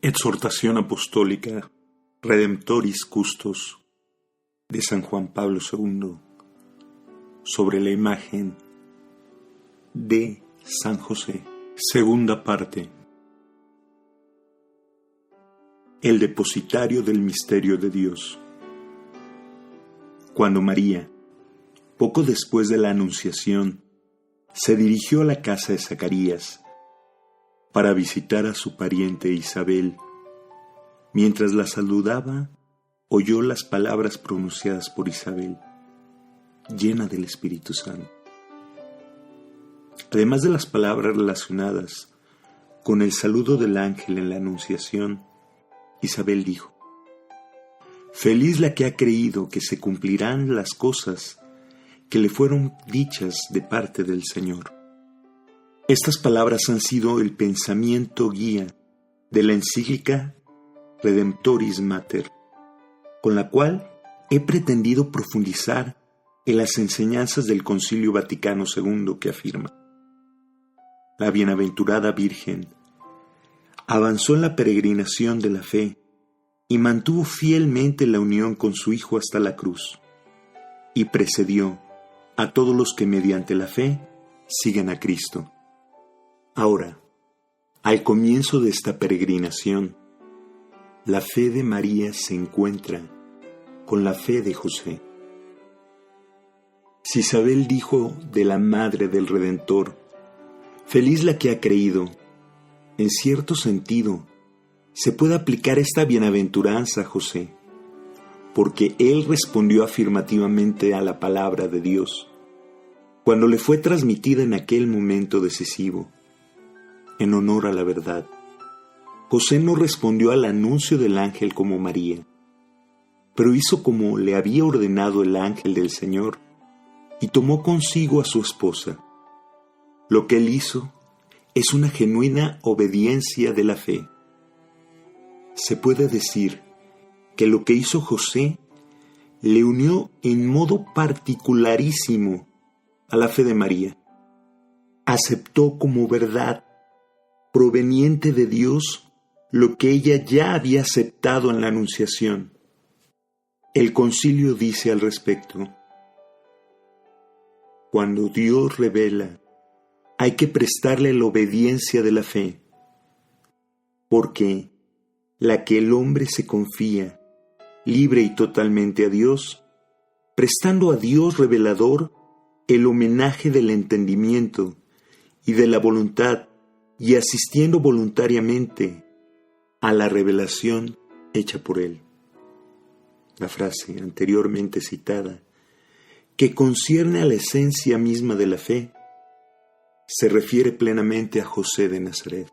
Exhortación Apostólica Redemptoris Custos de San Juan Pablo II sobre la imagen de San José. Segunda parte. El depositario del misterio de Dios. Cuando María, poco después de la Anunciación, se dirigió a la casa de Zacarías para visitar a su pariente Isabel, mientras la saludaba, oyó las palabras pronunciadas por Isabel, llena del Espíritu Santo. Además de las palabras relacionadas con el saludo del ángel en la Anunciación, Isabel dijo: «Feliz la que ha creído que se cumplirán las cosas que le fueron dichas de parte del Señor». Estas palabras han sido el pensamiento guía de la encíclica Redemptoris Mater, con la cual he pretendido profundizar en las enseñanzas del Concilio Vaticano II, que afirma: la bienaventurada Virgen avanzó en la peregrinación de la fe y mantuvo fielmente la unión con su Hijo hasta la cruz, y precedió a todos los que mediante la fe siguen a Cristo. Ahora, al comienzo de esta peregrinación, la fe de María se encuentra con la fe de José. Si Isabel dijo de la Madre del Redentor: «Feliz la que ha creído», en cierto sentido, se puede aplicar esta bienaventuranza a José, porque él respondió afirmativamente a la palabra de Dios, cuando le fue transmitida en aquel momento decisivo, en honor a la verdad. José no respondió al anuncio del ángel como María, pero hizo como le había ordenado el ángel del Señor y tomó consigo a su esposa. Lo que él hizo es una genuina obediencia de la fe. Se puede decir que lo que hizo José le unió en modo particularísimo a la fe de María. Aceptó como verdad proveniente de Dios lo que ella ya había aceptado en la Anunciación. El Concilio dice al respecto: cuando Dios revela, hay que prestarle la obediencia de la fe, porque la que el hombre se confía, libre y totalmente a Dios, prestando a Dios revelador el homenaje del entendimiento y de la voluntad, y asistiendo voluntariamente a la revelación hecha por él. La frase anteriormente citada, que concierne a la esencia misma de la fe, se refiere plenamente a José de Nazaret.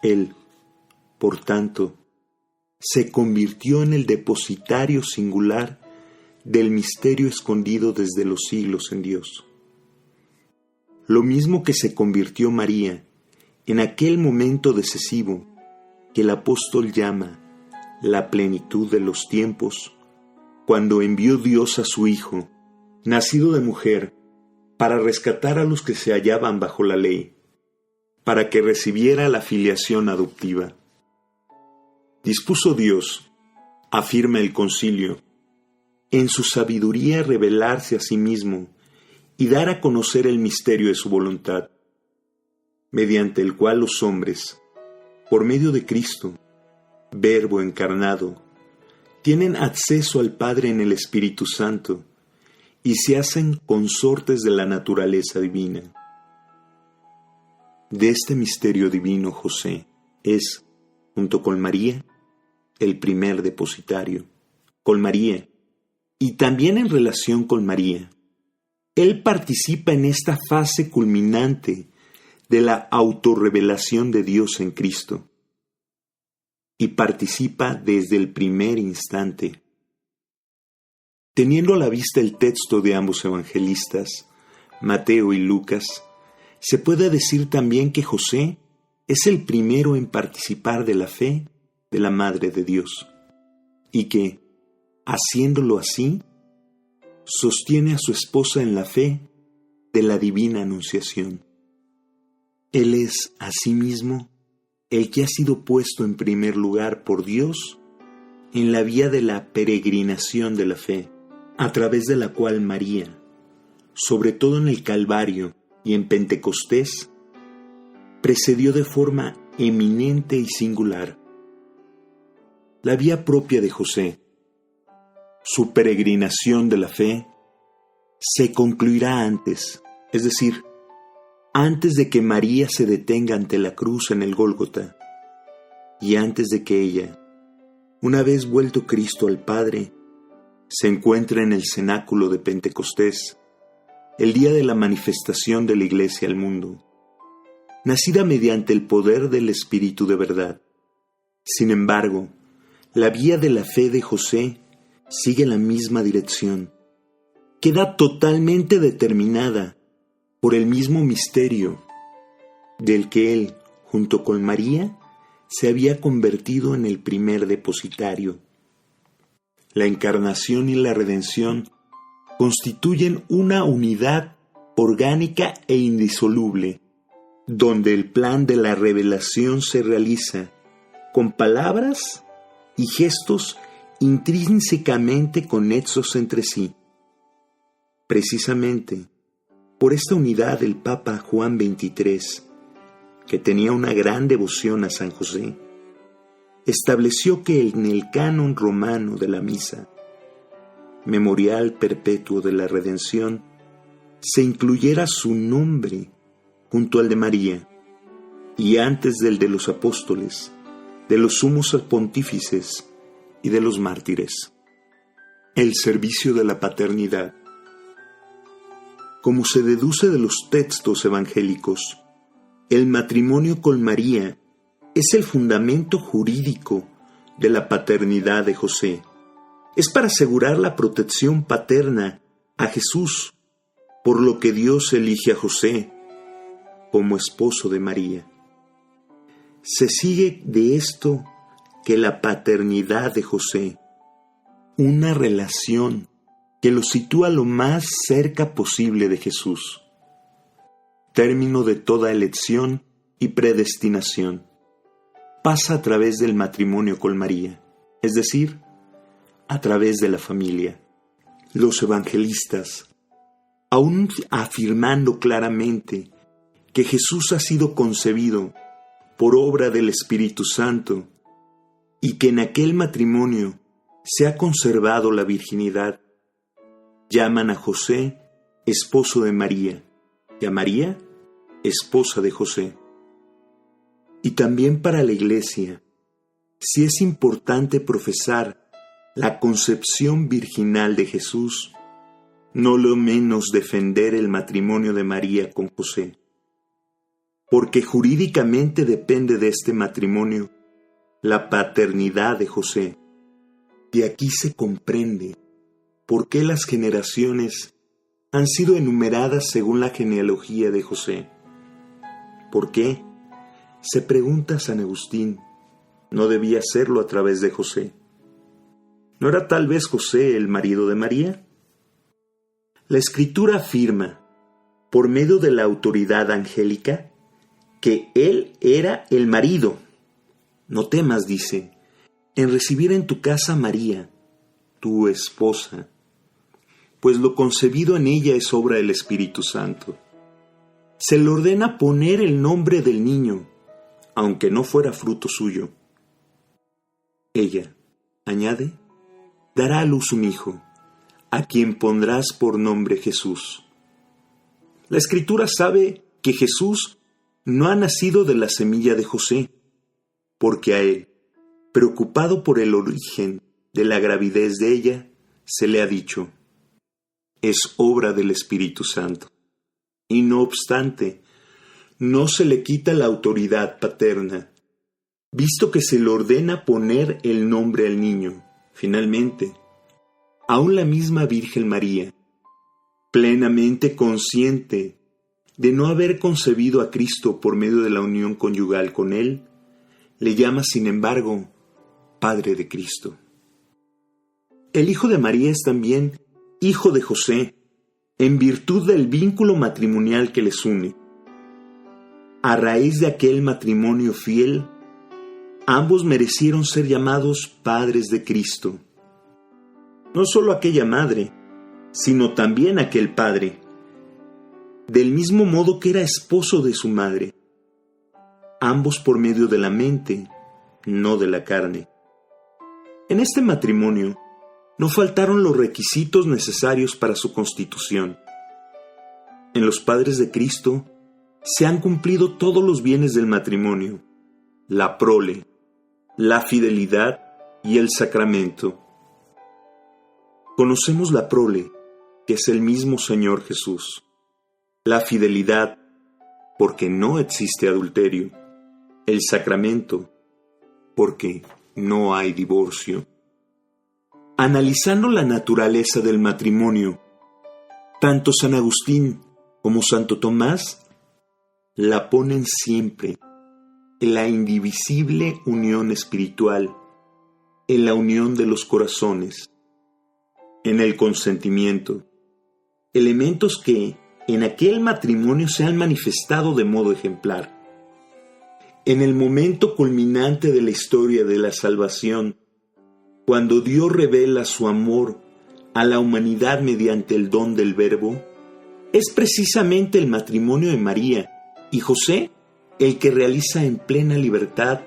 Él, por tanto, se convirtió en el depositario singular del misterio escondido desde los siglos en Dios. Lo mismo que se convirtió María en aquel momento decisivo que el apóstol llama la plenitud de los tiempos, cuando envió Dios a su Hijo, nacido de mujer, para rescatar a los que se hallaban bajo la ley, para que recibiera la filiación adoptiva. Dispuso Dios, afirma el Concilio, en su sabiduría revelarse a sí mismo y dar a conocer el misterio de su voluntad, mediante el cual los hombres, por medio de Cristo, Verbo encarnado, tienen acceso al Padre en el Espíritu Santo y se hacen consortes de la naturaleza divina. De este misterio divino José es, junto con María, el primer depositario. Con María, y también en relación con María, él participa en esta fase culminante de la autorrevelación de Dios en Cristo, y participa desde el primer instante. Teniendo a la vista el texto de ambos evangelistas, Mateo y Lucas, se puede decir también que José es el primero en participar de la fe de la Madre de Dios, y que, haciéndolo así, sostiene a su esposa en la fe de la divina Anunciación. Él es, asimismo, el que ha sido puesto en primer lugar por Dios en la vía de la peregrinación de la fe, a través de la cual María, sobre todo en el Calvario y en Pentecostés, precedió de forma eminente y singular. La vía propia de José, su peregrinación de la fe, se concluirá antes, es decir, antes de que María se detenga ante la cruz en el Gólgota, y antes de que ella, una vez vuelto Cristo al Padre, se encuentre en el cenáculo de Pentecostés, el día de la manifestación de la Iglesia al mundo, nacida mediante el poder del Espíritu de verdad. Sin embargo, la vía de la fe de José sigue la misma dirección. Queda totalmente determinada por el mismo misterio del que él, junto con María, se había convertido en el primer depositario. La encarnación y la redención constituyen una unidad orgánica e indisoluble, donde el plan de la revelación se realiza con palabras y gestos intrínsecamente conexos entre sí. Precisamente por esta unidad el Papa Juan XXIII, que tenía una gran devoción a San José, estableció que en el canon romano de la misa, memorial perpetuo de la redención, se incluyera su nombre junto al de María y antes del de los apóstoles, de los sumos pontífices y de los mártires. El servicio de la paternidad. Como se deduce de los textos evangélicos, el matrimonio con María es el fundamento jurídico de la paternidad de José. Es para asegurar la protección paterna a Jesús, por lo que Dios elige a José como esposo de María. Se sigue de esto que la paternidad de José, una relación que lo sitúa lo más cerca posible de Jesús, término de toda elección y predestinación, pasa a través del matrimonio con María, es decir, a través de la familia. Los evangelistas, aún afirmando claramente que Jesús ha sido concebido por obra del Espíritu Santo y que en aquel matrimonio se ha conservado la virginidad, llaman a José esposo de María y a María esposa de José. Y también para la Iglesia, si es importante profesar la concepción virginal de Jesús, no lo menos defender el matrimonio de María con José, porque jurídicamente depende de este matrimonio la paternidad de José. Y aquí se comprende por qué las generaciones han sido enumeradas según la genealogía de José. ¿Por qué? Se pregunta San Agustín. ¿No debía hacerlo a través de José? ¿No era tal vez José el marido de María? La Escritura afirma, por medio de la autoridad angélica, que él era el marido. No temas, dice, en recibir en tu casa a María, tu esposa, pues lo concebido en ella es obra del Espíritu Santo. Se le ordena poner el nombre del niño, aunque no fuera fruto suyo. Ella, añade, dará a luz un hijo, a quien pondrás por nombre Jesús. La Escritura sabe que Jesús no ha nacido de la semilla de José, porque a él, preocupado por el origen de la gravidez de ella, se le ha dicho, es obra del Espíritu Santo. Y no obstante, no se le quita la autoridad paterna, visto que se le ordena poner el nombre al niño. Finalmente, aún la misma Virgen María, plenamente consciente de no haber concebido a Cristo por medio de la unión conyugal con él, le llama sin embargo Padre de Cristo. El hijo de María es también hijo de José, en virtud del vínculo matrimonial que les une. A raíz de aquel matrimonio fiel, Ambos merecieron ser llamados padres de Cristo. No solo aquella madre, sino también aquel padre, del mismo modo que era esposo de su madre, ambos por medio de la mente, no de la carne. En este matrimonio no faltaron los requisitos necesarios para su constitución. En los padres de Cristo se han cumplido todos los bienes del matrimonio: la prole, la fidelidad y el sacramento. Conocemos la prole, que es el mismo Señor Jesús; la fidelidad, porque no existe adulterio; el sacramento, porque no hay divorcio. Analizando la naturaleza del matrimonio, tanto San Agustín como Santo Tomás la ponen siempre en la indivisible unión espiritual, en la unión de los corazones, en el consentimiento, elementos que en aquel matrimonio se han manifestado de modo ejemplar. En el momento culminante de la historia de la salvación, cuando Dios revela su amor a la humanidad mediante el don del Verbo, es precisamente el matrimonio de María y José el que realiza en plena libertad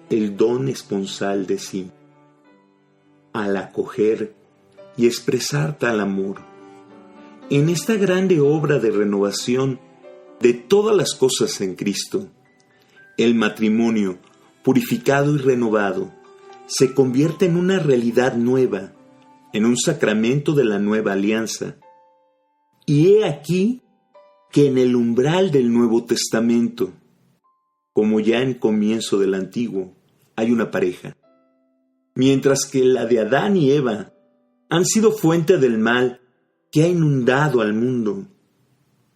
el don esponsal de sí. Al acoger y expresar tal amor, en esta grande obra de renovación de todas las cosas en Cristo, el matrimonio, purificado y renovado, se convierte en una realidad nueva, en un sacramento de la nueva alianza. Y he aquí que en el umbral del Nuevo Testamento, como ya en comienzo del Antiguo, hay una pareja. Mientras que la de Adán y Eva han sido fuente del mal que ha inundado al mundo,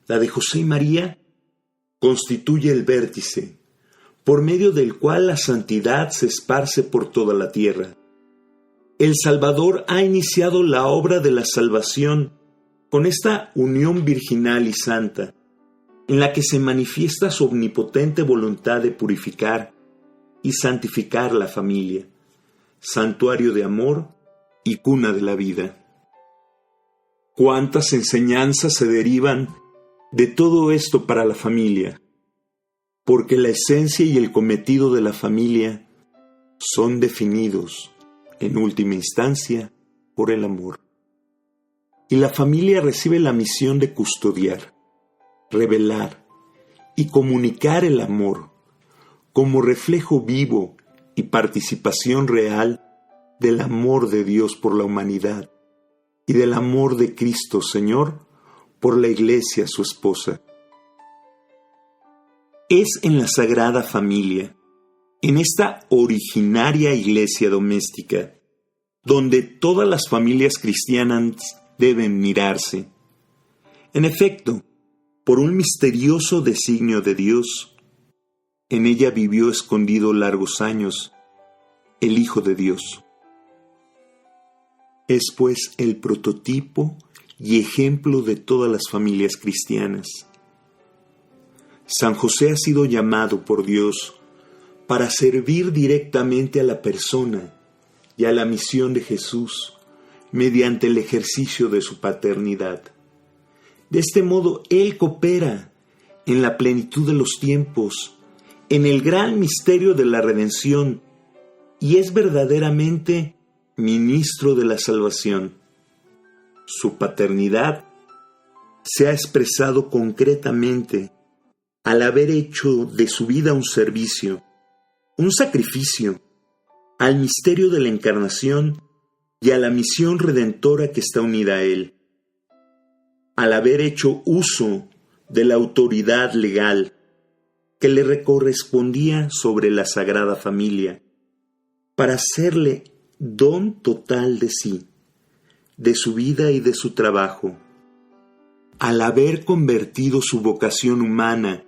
la de José y María constituye el vértice, por medio del cual la santidad se esparce por toda la tierra. El Salvador ha iniciado la obra de la salvación con esta unión virginal y santa, en la que se manifiesta su omnipotente voluntad de purificar y santificar la familia, santuario de amor y cuna de la vida. ¿Cuántas enseñanzas se derivan de todo esto para la familia? Porque la esencia y el cometido de la familia son definidos, en última instancia, por el amor. Y la familia recibe la misión de custodiar, revelar y comunicar el amor como reflejo vivo y participación real del amor de Dios por la humanidad y del amor de Cristo Señor por la Iglesia, su esposa. Es en la Sagrada Familia, en esta originaria iglesia doméstica, donde todas las familias cristianas deben mirarse. En efecto, por un misterioso designio de Dios, en ella vivió escondido largos años el Hijo de Dios. Es pues el prototipo y ejemplo de todas las familias cristianas. San José ha sido llamado por Dios para servir directamente a la persona y a la misión de Jesús mediante el ejercicio de su paternidad. De este modo, Él coopera en la plenitud de los tiempos, en el gran misterio de la redención, y es verdaderamente ministro de la salvación. Su paternidad se ha expresado concretamente al haber hecho de su vida un servicio, un sacrificio, al misterio de la encarnación y a la misión redentora que está unida a él, al haber hecho uso de la autoridad legal que le correspondía sobre la Sagrada Familia, para hacerle don total de sí, de su vida y de su trabajo, al haber convertido su vocación humana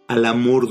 al amor